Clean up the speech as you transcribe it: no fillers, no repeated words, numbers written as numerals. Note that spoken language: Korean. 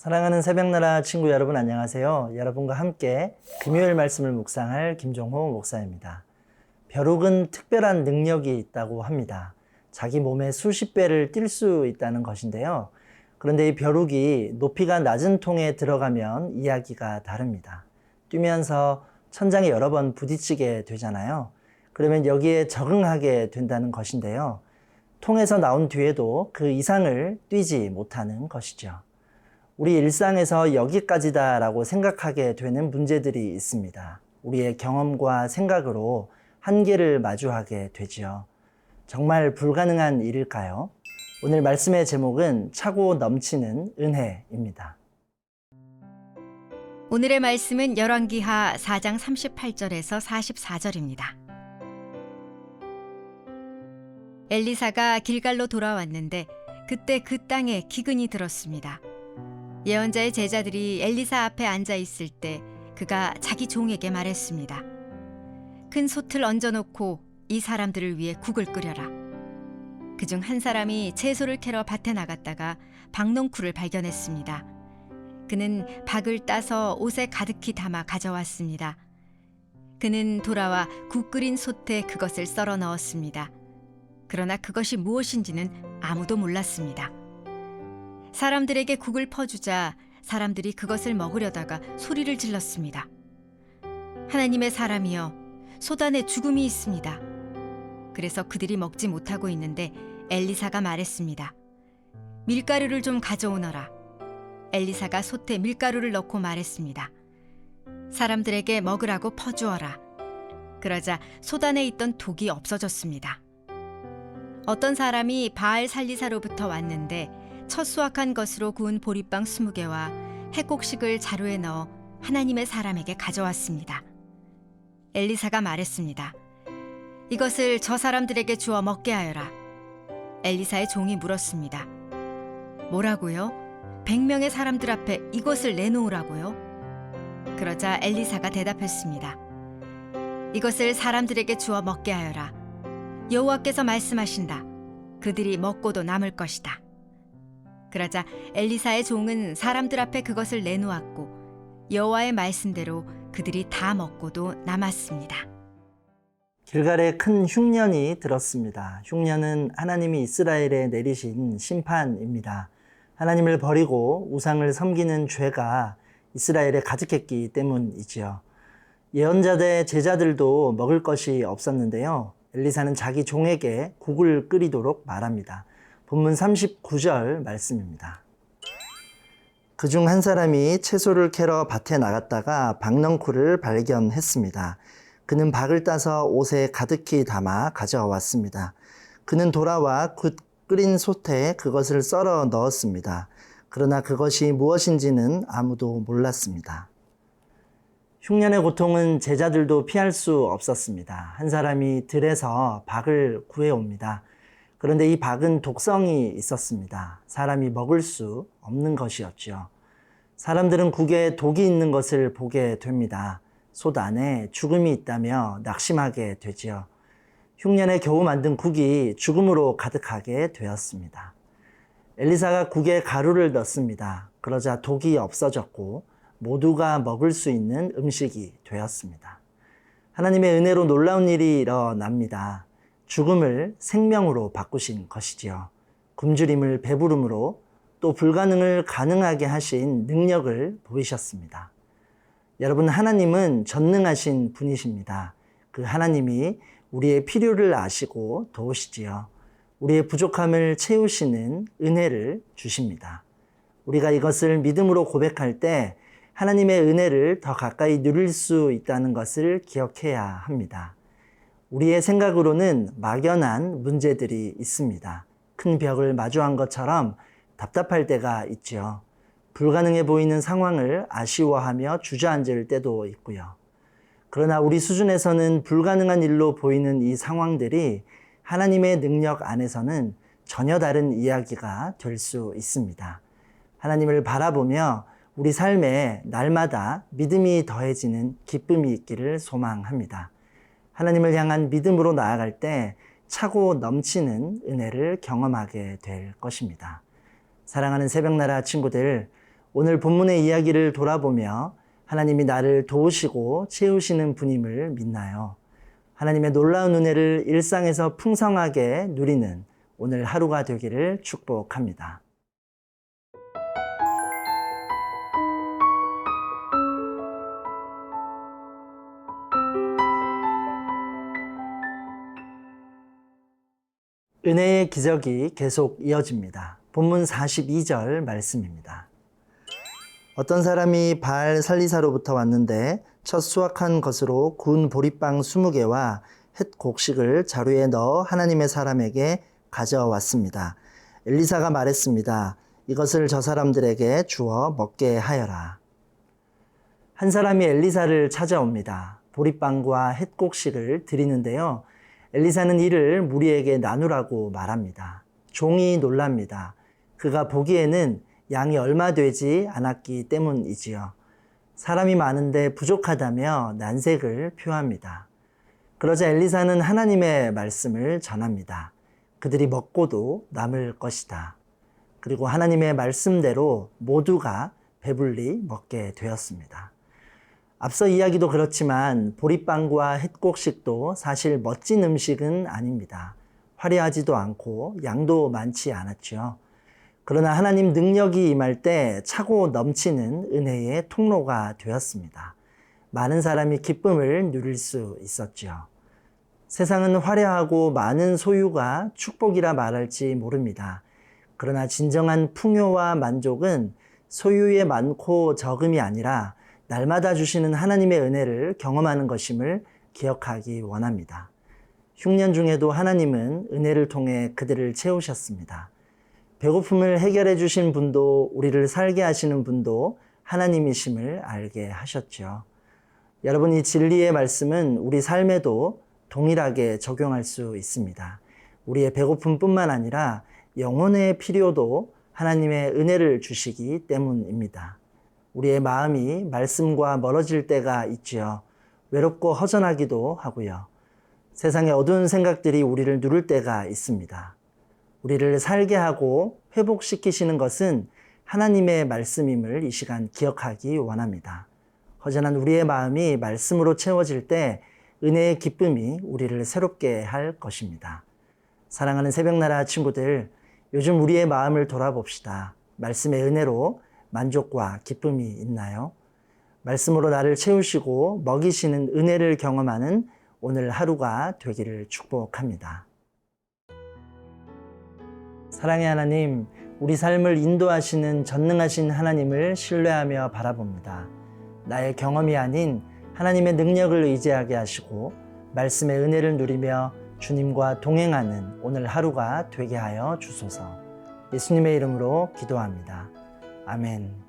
사랑하는 새벽나라 친구 여러분 안녕하세요. 여러분과 함께 금요일 말씀을 묵상할 김종호 목사입니다. 벼룩은 특별한 능력이 있다고 합니다. 자기 몸의 수십 배를 뛸 수 있다는 것인데요. 그런데 이 벼룩이 높이가 낮은 통에 들어가면 이야기가 다릅니다. 뛰면서 천장에 여러 번 부딪히게 되잖아요. 그러면 여기에 적응하게 된다는 것인데요. 통에서 나온 뒤에도 그 이상을 뛰지 못하는 것이죠. 우리 일상에서 여기까지다라고 생각하게 되는 문제들이 있습니다. 우리의 경험과 생각으로 한계를 마주하게 되지요. 정말 불가능한 일일까요? 오늘 말씀의 제목은 차고 넘치는 은혜입니다. 오늘의 말씀은 열왕기하 4장 38절에서 44절입니다. 엘리사가 길갈로 돌아왔는데 그때 그 땅에 기근이 들었습니다. 예언자의 제자들이 엘리사 앞에 앉아 있을 때 그가 자기 종에게 말했습니다. 큰 솥을 얹어놓고 이 사람들을 위해 국을 끓여라. 그중 한 사람이 채소를 캐러 밭에 나갔다가 박농쿨을 발견했습니다. 그는 박을 따서 옷에 가득히 담아 가져왔습니다. 그는 돌아와 국 끓인 솥에 그것을 썰어 넣었습니다. 그러나 그것이 무엇인지는 아무도 몰랐습니다. 사람들에게 국을 퍼주자 사람들이 그것을 먹으려다가 소리를 질렀습니다. 하나님의 사람이여, 솥 안에 죽음이 있습니다. 그래서 그들이 먹지 못하고 있는데 엘리사가 말했습니다. 밀가루를 좀 가져오너라. 엘리사가 솥에 밀가루를 넣고 말했습니다. 사람들에게 먹으라고 퍼주어라. 그러자 솥 안에 있던 독이 없어졌습니다. 어떤 사람이 바알 살리사로부터 왔는데 첫 수확한 것으로 구운 보리빵 20개와 해곡식을 자루에 넣어 하나님의 사람에게 가져왔습니다. 엘리사가 말했습니다. 이것을 저 사람들에게 주어 먹게 하여라. 엘리사의 종이 물었습니다. 뭐라고요? 100명의 사람들 앞에 이것을 내놓으라고요? 그러자 엘리사가 대답했습니다. 이것을 사람들에게 주어 먹게 하여라. 여호와께서 말씀하신다. 그들이 먹고도 남을 것이다. 그러자 엘리사의 종은 사람들 앞에 그것을 내놓았고 여호와의 말씀대로 그들이 다 먹고도 남았습니다. 길갈에 큰 흉년이 들었습니다. 흉년은 하나님이 이스라엘에 내리신 심판입니다. 하나님을 버리고 우상을 섬기는 죄가 이스라엘에 가득했기 때문이지요. 예언자들의 제자들도 먹을 것이 없었는데요. 엘리사는 자기 종에게 국을 끓이도록 말합니다. 본문 39절 말씀입니다. 그중 한 사람이 채소를 캐러 밭에 나갔다가 박넝쿨을 발견했습니다. 그는 박을 따서 옷에 가득히 담아 가져왔습니다. 그는 돌아와 굿 끓인 솥에 그것을 썰어 넣었습니다. 그러나 그것이 무엇인지는 아무도 몰랐습니다. 흉년의 고통은 제자들도 피할 수 없었습니다. 한 사람이 들에서 박을 구해옵니다. 그런데 이 박은 독성이 있었습니다. 사람이 먹을 수 없는 것이었죠. 사람들은 국에 독이 있는 것을 보게 됩니다. 솥 안에 죽음이 있다며 낙심하게 되지요. 흉년에 겨우 만든 국이 죽음으로 가득하게 되었습니다. 엘리사가 국에 가루를 넣습니다. 그러자 독이 없어졌고 모두가 먹을 수 있는 음식이 되었습니다. 하나님의 은혜로 놀라운 일이 일어납니다. 죽음을 생명으로 바꾸신 것이지요. 굶주림을 배부름으로 또 불가능을 가능하게 하신 능력을 보이셨습니다. 여러분, 하나님은 전능하신 분이십니다. 그 하나님이 우리의 필요를 아시고 도우시지요. 우리의 부족함을 채우시는 은혜를 주십니다. 우리가 이것을 믿음으로 고백할 때 하나님의 은혜를 더 가까이 누릴 수 있다는 것을 기억해야 합니다. 우리의 생각으로는 막연한 문제들이 있습니다. 큰 벽을 마주한 것처럼 답답할 때가 있죠. 불가능해 보이는 상황을 아쉬워하며 주저앉을 때도 있고요. 그러나 우리 수준에서는 불가능한 일로 보이는 이 상황들이 하나님의 능력 안에서는 전혀 다른 이야기가 될 수 있습니다. 하나님을 바라보며 우리 삶에 날마다 믿음이 더해지는 기쁨이 있기를 소망합니다. 하나님을 향한 믿음으로 나아갈 때 차고 넘치는 은혜를 경험하게 될 것입니다. 사랑하는 새벽나라 친구들, 오늘 본문의 이야기를 돌아보며 하나님이 나를 도우시고 채우시는 분임을 믿나요? 하나님의 놀라운 은혜를 일상에서 풍성하게 누리는 오늘 하루가 되기를 축복합니다. 은혜의 기적이 계속 이어집니다. 본문 42절 말씀입니다. 어떤 사람이 바알 살리사로부터 왔는데 첫 수확한 것으로 구운 보리빵 20개와 햇 곡식을 자루에 넣어 하나님의 사람에게 가져왔습니다. 엘리사가 말했습니다. 이것을 저 사람들에게 주어 먹게 하여라. 한 사람이 엘리사를 찾아옵니다. 보리빵과 햇 곡식을 드리는데요. 엘리사는 이를 무리에게 나누라고 말합니다. 종이 놀랍니다. 그가 보기에는 양이 얼마 되지 않았기 때문이지요. 사람이 많은데 부족하다며 난색을 표합니다. 그러자 엘리사는 하나님의 말씀을 전합니다. 그들이 먹고도 남을 것이다. 그리고 하나님의 말씀대로 모두가 배불리 먹게 되었습니다. 앞서 이야기도 그렇지만 보리빵과 햇곡식도 사실 멋진 음식은 아닙니다. 화려하지도 않고 양도 많지 않았죠. 그러나 하나님 능력이 임할 때 차고 넘치는 은혜의 통로가 되었습니다. 많은 사람이 기쁨을 누릴 수 있었죠. 세상은 화려하고 많은 소유가 축복이라 말할지 모릅니다. 그러나 진정한 풍요와 만족은 소유의 많고 적음이 아니라 날마다 주시는 하나님의 은혜를 경험하는 것임을 기억하기 원합니다. 흉년 중에도 하나님은 은혜를 통해 그들을 채우셨습니다. 배고픔을 해결해 주신 분도 우리를 살게 하시는 분도 하나님이심을 알게 하셨죠. 여러분, 이 진리의 말씀은 우리 삶에도 동일하게 적용할 수 있습니다. 우리의 배고픔뿐만 아니라 영혼의 필요도 하나님의 은혜를 주시기 때문입니다. 우리의 마음이 말씀과 멀어질 때가 있지요. 외롭고 허전하기도 하고요. 세상의 어두운 생각들이 우리를 누를 때가 있습니다. 우리를 살게 하고 회복시키시는 것은 하나님의 말씀임을 이 시간 기억하기 원합니다. 허전한 우리의 마음이 말씀으로 채워질 때 은혜의 기쁨이 우리를 새롭게 할 것입니다. 사랑하는 새벽나라 친구들, 요즘 우리의 마음을 돌아봅시다. 말씀의 은혜로 만족과 기쁨이 있나요? 말씀으로 나를 채우시고 먹이시는 은혜를 경험하는 오늘 하루가 되기를 축복합니다. 사랑의 하나님, 우리 삶을 인도하시는 전능하신 하나님을 신뢰하며 바라봅니다. 나의 경험이 아닌 하나님의 능력을 의지하게 하시고 말씀의 은혜를 누리며 주님과 동행하는 오늘 하루가 되게 하여 주소서. 예수님의 이름으로 기도합니다. 아멘.